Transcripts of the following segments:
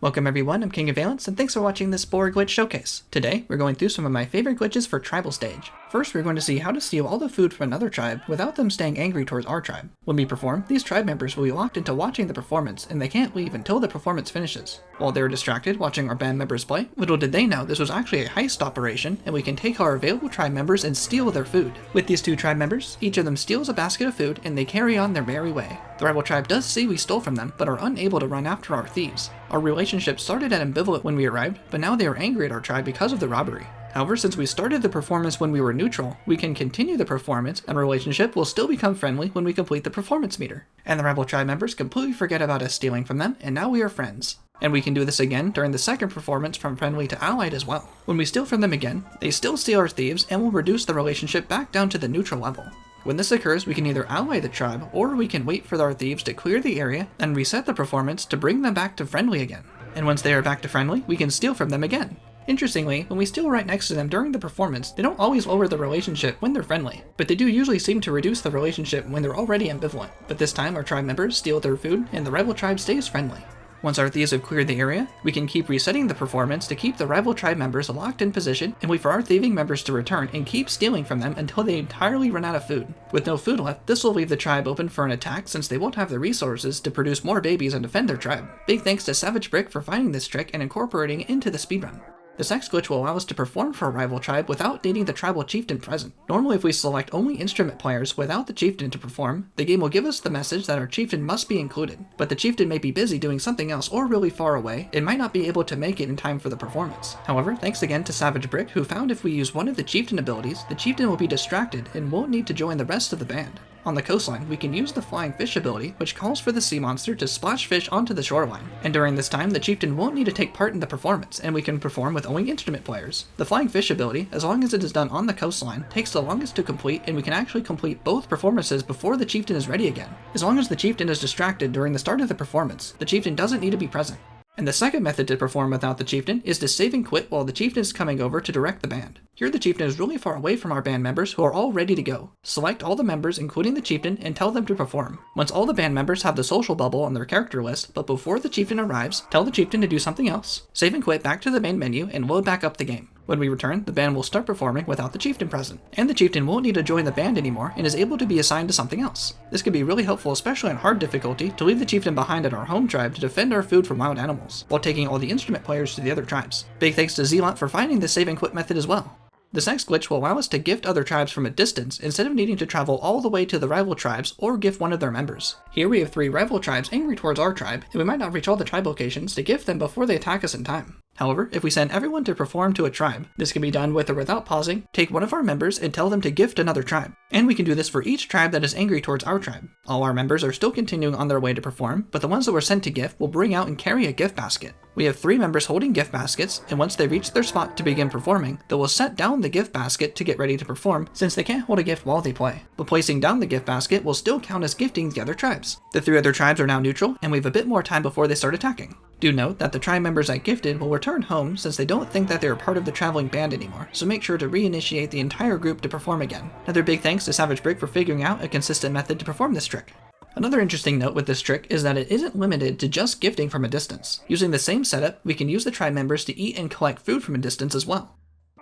Welcome everyone, I'm King of Xeilot, and thanks for watching this Spore glitch showcase. Today, we're going through some of my favorite glitches for Tribal Stage. First, we're going to see how to steal all the food from another tribe without them staying angry towards our tribe. When we perform, these tribe members will be locked into watching the performance, and they can't leave until the performance finishes. While they're distracted watching our band members play, little did they know this was actually a heist operation, and we can take our available tribe members and steal their food. With these two tribe members, each of them steals a basket of food, and they carry on their merry way. The rival tribe does see we stole from them, but are unable to run after our thieves. Our relationship started at ambivalent when we arrived, but now they are angry at our tribe because of the robbery. However, since we started the performance when we were neutral, we can continue the performance, and our relationship will still become friendly when we complete the performance meter. And the rival tribe members completely forget about us stealing from them, and now we are friends. And we can do this again during the second performance from friendly to allied as well. When we steal from them again, they still steal our thieves and will reduce the relationship back down to the neutral level. When this occurs, we can either ally the tribe, or we can wait for our thieves to clear the area and reset the performance to bring them back to friendly again. And once they are back to friendly, we can steal from them again. Interestingly, when we steal right next to them during the performance, they don't always lower the relationship when they're friendly, but they do usually seem to reduce the relationship when they're already ambivalent. But this time our tribe members steal their food and the rival tribe stays friendly. Once our thieves have cleared the area, we can keep resetting the performance to keep the rival tribe members locked in position and wait for our thieving members to return and keep stealing from them until they entirely run out of food. With no food left, this will leave the tribe open for an attack since they won't have the resources to produce more babies and defend their tribe. Big thanks to Savage Brick for finding this trick and incorporating it into the speedrun. This next glitch will allow us to perform for a rival tribe without needing the tribal chieftain present. Normally, if we select only instrument players without the chieftain to perform, the game will give us the message that our chieftain must be included, but the chieftain may be busy doing something else or really far away and might not be able to make it in time for the performance. However, thanks again to Savage Brick, who found if we use one of the chieftain abilities, the chieftain will be distracted and won't need to join the rest of the band. On the coastline, we can use the Flying Fish ability, which calls for the sea monster to splash fish onto the shoreline. And during this time, the chieftain won't need to take part in the performance, and we can perform with only instrument players. The Flying Fish ability, as long as it is done on the coastline, takes the longest to complete, and we can actually complete both performances before the chieftain is ready again. As long as the chieftain is distracted during the start of the performance, the chieftain doesn't need to be present. And the second method to perform without the chieftain is to save and quit while the chieftain is coming over to direct the band. Here the chieftain is really far away from our band members who are all ready to go. Select all the members including the chieftain and tell them to perform. Once all the band members have the social bubble on their character list, but before the chieftain arrives, tell the chieftain to do something else. Save and quit back to the main menu and load back up the game. When we return, the band will start performing without the chieftain present, and the chieftain won't need to join the band anymore and is able to be assigned to something else. This can be really helpful, especially on hard difficulty, to leave the chieftain behind at our home tribe to defend our food from wild animals, while taking all the instrument players to the other tribes. Big thanks to Xeilot for finding this save and quit method as well. This next glitch will allow us to gift other tribes from a distance instead of needing to travel all the way to the rival tribes or gift one of their members. Here we have 3 rival tribes angry towards our tribe, and we might not reach all the tribe locations to gift them before they attack us in time. However, if we send everyone to perform to a tribe, this can be done with or without pausing, take one of our members and tell them to gift another tribe. And we can do this for each tribe that is angry towards our tribe. All our members are still continuing on their way to perform, but the ones that were sent to gift will bring out and carry a gift basket. We have 3 members holding gift baskets, and once they reach their spot to begin performing, they will set down the gift basket to get ready to perform since they can't hold a gift while they play. But placing down the gift basket will still count as gifting the other tribes. The 3 other tribes are now neutral, and we have a bit more time before they start attacking. Do note that the tribe members that gifted will return home since they don't think that they are part of the traveling band anymore, so make sure to reinitiate the entire group to perform again. Another big thanks to Savage Brick for figuring out a consistent method to perform this trick. Another interesting note with this trick is that it isn't limited to just gifting from a distance. Using the same setup, we can use the tribe members to eat and collect food from a distance as well.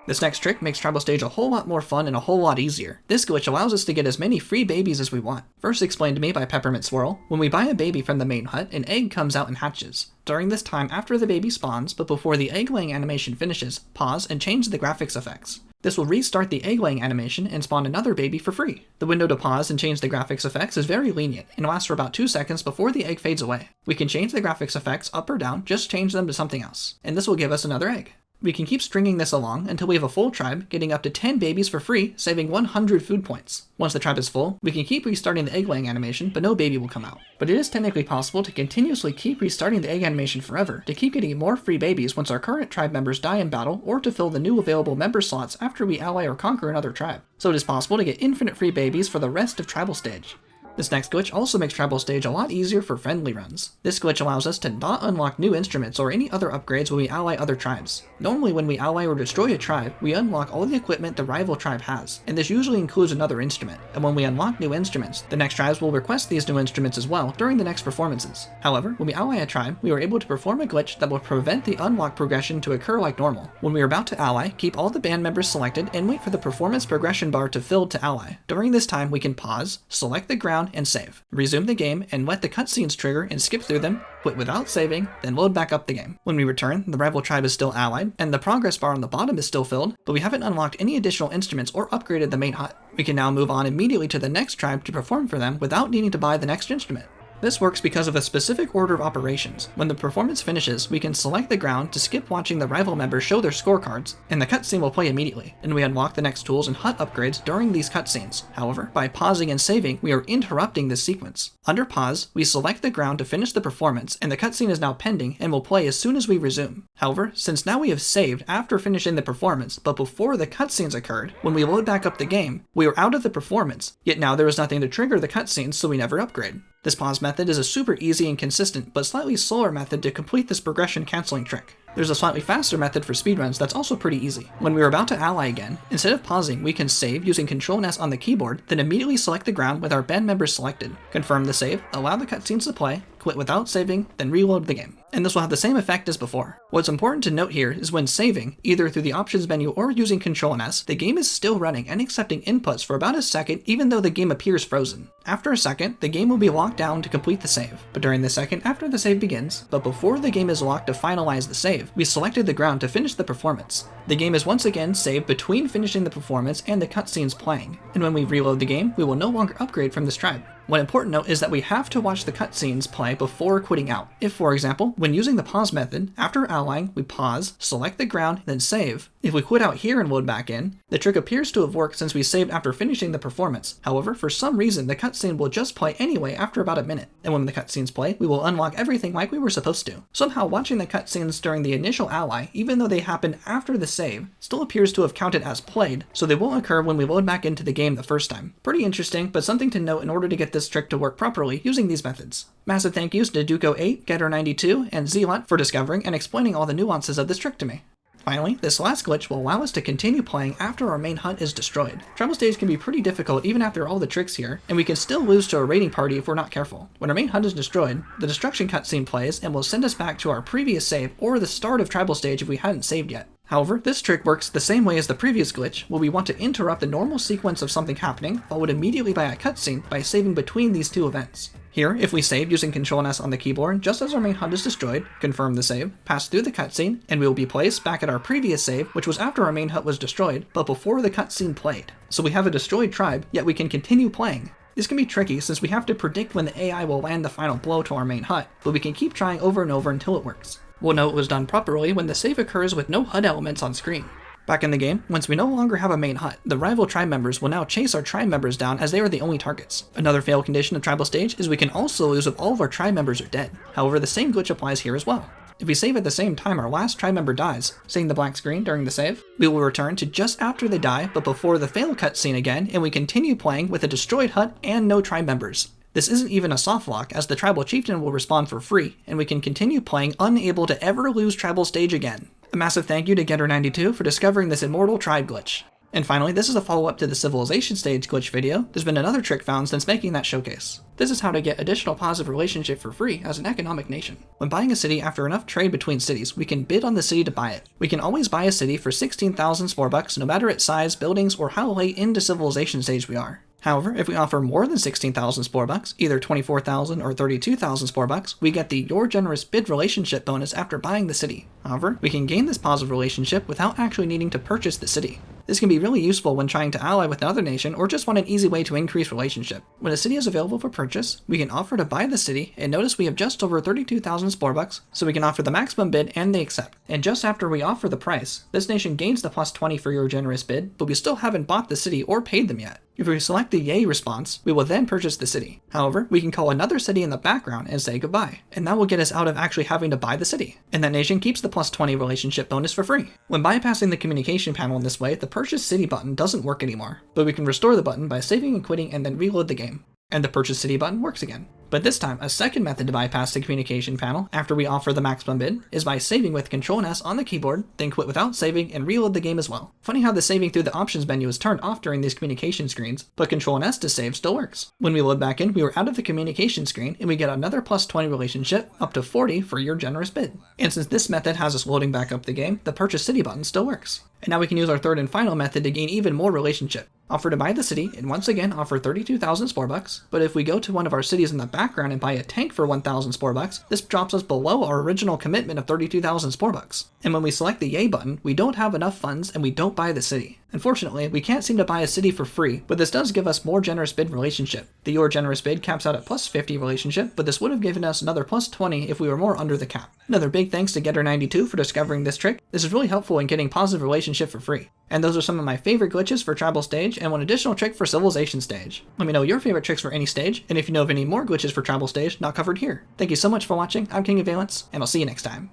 This next trick makes Tribal Stage a whole lot more fun and a whole lot easier. This glitch allows us to get as many free babies as we want. First explained to me by Peppermint Swirl, when we buy a baby from the main hut, an egg comes out and hatches. During this time after the baby spawns, but before the egg laying animation finishes, pause and change the graphics effects. This will restart the egg laying animation and spawn another baby for free. The window to pause and change the graphics effects is very lenient and lasts for about 2 seconds before the egg fades away. We can change the graphics effects up or down, just change them to something else, and this will give us another egg. We can keep stringing this along until we have a full tribe, getting up to 10 babies for free, saving 100 food points. Once the tribe is full, we can keep restarting the egg laying animation, but no baby will come out. But it is technically possible to continuously keep restarting the egg animation forever, to keep getting more free babies once our current tribe members die in battle, or to fill the new available member slots after we ally or conquer another tribe. So it is possible to get infinite free babies for the rest of Tribal Stage. This next glitch also makes Tribal Stage a lot easier for friendly runs. This glitch allows us to not unlock new instruments or any other upgrades when we ally other tribes. Normally when we ally or destroy a tribe, we unlock all the equipment the rival tribe has, and this usually includes another instrument, and when we unlock new instruments, the next tribes will request these new instruments as well during the next performances. However, when we ally a tribe, we are able to perform a glitch that will prevent the unlock progression to occur like normal. When we are about to ally, keep all the band members selected and wait for the performance progression bar to fill to ally. During this time, we can pause, select the ground, and save. Resume the game and let the cutscenes trigger and skip through them, quit without saving, then load back up the game. When we return, the rival tribe is still allied, and the progress bar on the bottom is still filled, but we haven't unlocked any additional instruments or upgraded the main hut. We can now move on immediately to the next tribe to perform for them without needing to buy the next instrument. This works because of a specific order of operations. When the performance finishes, we can select the ground to skip watching the rival members show their scorecards, and the cutscene will play immediately, and we unlock the next tools and hut upgrades during these cutscenes. However, by pausing and saving, we are interrupting this sequence. Under pause, we select the ground to finish the performance, and the cutscene is now pending and will play as soon as we resume. However, since now we have saved after finishing the performance, but before the cutscenes occurred, when we load back up the game, we are out of the performance, yet now there is nothing to trigger the cutscenes, so we never upgrade. This pause method is a super easy and consistent, but slightly slower method to complete this progression canceling trick. There's a slightly faster method for speedruns that's also pretty easy. When we are about to ally again, instead of pausing, we can save using Ctrl and S on the keyboard, then immediately select the ground with our band members selected. Confirm the save, allow the cutscenes to play, quit without saving, then reload the game. And this will have the same effect as before. What's important to note here is when saving, either through the options menu or using Ctrl and S, the game is still running and accepting inputs for about a second even though the game appears frozen. After a second, the game will be locked down to complete the save. But during the second after the save begins, but before the game is locked to finalize the save, we selected the ground to finish the performance. The game is once again saved between finishing the performance and the cutscenes playing, and when we reload the game, we will no longer upgrade from this tribe. One important note is that we have to watch the cutscenes play before quitting out. If, for example, when using the pause method, after allying, we pause, select the ground, then save. If we quit out here and load back in, the trick appears to have worked since we saved after finishing the performance. However, for some reason, the cutscene will just play anyway after about a minute. And when the cutscenes play, we will unlock everything like we were supposed to. Somehow watching the cutscenes during the initial ally, even though they happened after the save, still appears to have counted as played, so they won't occur when we load back into the game the first time. Pretty interesting, but something to note in order to get this trick to work properly using these methods. Massive thank yous to Duco VIII, Getter92, and Xeilot for discovering and explaining all the nuances of this trick to me. Finally, this last glitch will allow us to continue playing after our main hut is destroyed. Tribal stage can be pretty difficult even after all the tricks here, and we can still lose to a raiding party if we're not careful. When our main hut is destroyed, the destruction cutscene plays and will send us back to our previous save or the start of tribal stage if we hadn't saved yet. However, this trick works the same way as the previous glitch, where we want to interrupt the normal sequence of something happening, followed immediately by a cutscene by saving between these two events. Here, if we save using Ctrl and S on the keyboard just as our main hut is destroyed, confirm the save, pass through the cutscene, and we will be placed back at our previous save, which was after our main hut was destroyed, but before the cutscene played. So we have a destroyed tribe, yet we can continue playing. This can be tricky since we have to predict when the AI will land the final blow to our main hut, but we can keep trying over and over until it works. We'll know it was done properly when the save occurs with no HUD elements on screen. Back in the game, once we no longer have a main hut, the rival tribe members will now chase our tribe members down as they are the only targets. Another fail condition of tribal stage is we can also lose if all of our tribe members are dead. However, the same glitch applies here as well. If we save at the same time our last tribe member dies, seeing the black screen during the save, we will return to just after they die but before the fail cutscene again, and we continue playing with a destroyed hut and no tribe members. This isn't even a soft lock, as the tribal chieftain will respawn for free, and we can continue playing unable to ever lose tribal stage again. A massive thank you to Getter92 for discovering this Immortal tribe glitch. And finally, this is a follow-up to the civilization stage glitch video. There's been another trick found since making that showcase. This is how to get additional positive relationship for free as an economic nation. When buying a city after enough trade between cities, we can bid on the city to buy it. We can always buy a city for 16,000 Spore bucks, no matter its size, buildings, or how late into civilization stage we are. However, if we offer more than 16,000 Spore bucks, either 24,000 or 32,000 Spore bucks, we get the Your Generous Bid relationship bonus after buying the city. However, we can gain this positive relationship without actually needing to purchase the city. This can be really useful when trying to ally with another nation or just want an easy way to increase relationship. When a city is available for purchase, we can offer to buy the city, and notice we have just over 32,000 Spore bucks, so we can offer the maximum bid and they accept. And just after we offer the price, this nation gains the plus 20 for Your Generous Bid, but we still haven't bought the city or paid them yet. If we select the Yay response, we will then purchase the city. However, we can call another city in the background and say goodbye, and that will get us out of actually having to buy the city. And that nation keeps the plus 20 relationship bonus for free. When bypassing the communication panel in this way, the purchase city button doesn't work anymore, but we can restore the button by saving and quitting and then reload the game. and the Purchase City button works again. But this time, a second method to bypass the communication panel after we offer the maximum bid is by saving with Ctrl and S on the keyboard, then quit without saving and reload the game as well. Funny how the saving through the options menu is turned off during these communication screens, but Ctrl and S to save still works. When we load back in, we were out of the communication screen and we get another plus 20 relationship, up to 40 for your generous bid. And since this method has us loading back up the game, the Purchase City button still works. And now we can use our third and final method to gain even more relationship. Offer to buy the city, and once again offer 32,000 Spore bucks, but if we go to one of our cities in the background and buy a tank for 1,000 Spore bucks, this drops us below our original commitment of 32,000 Spore bucks. And when we select the Yay button, we don't have enough funds and we don't buy the city. Unfortunately, we can't seem to buy a city for free, but this does give us more generous bid relationship. The Your Generous Bid caps out at plus 50 relationship, but this would have given us another plus 20 if we were more under the cap. Another big thanks to Getter92 for discovering this trick. This is really helpful in getting positive relationship for free. And those are some of my favorite glitches for Tribal Stage and one additional trick for Civilization Stage. Let me know your favorite tricks for any stage, and if you know of any more glitches for Tribal Stage not covered here. Thank you so much for watching. I'm King of Valence, and I'll see you next time.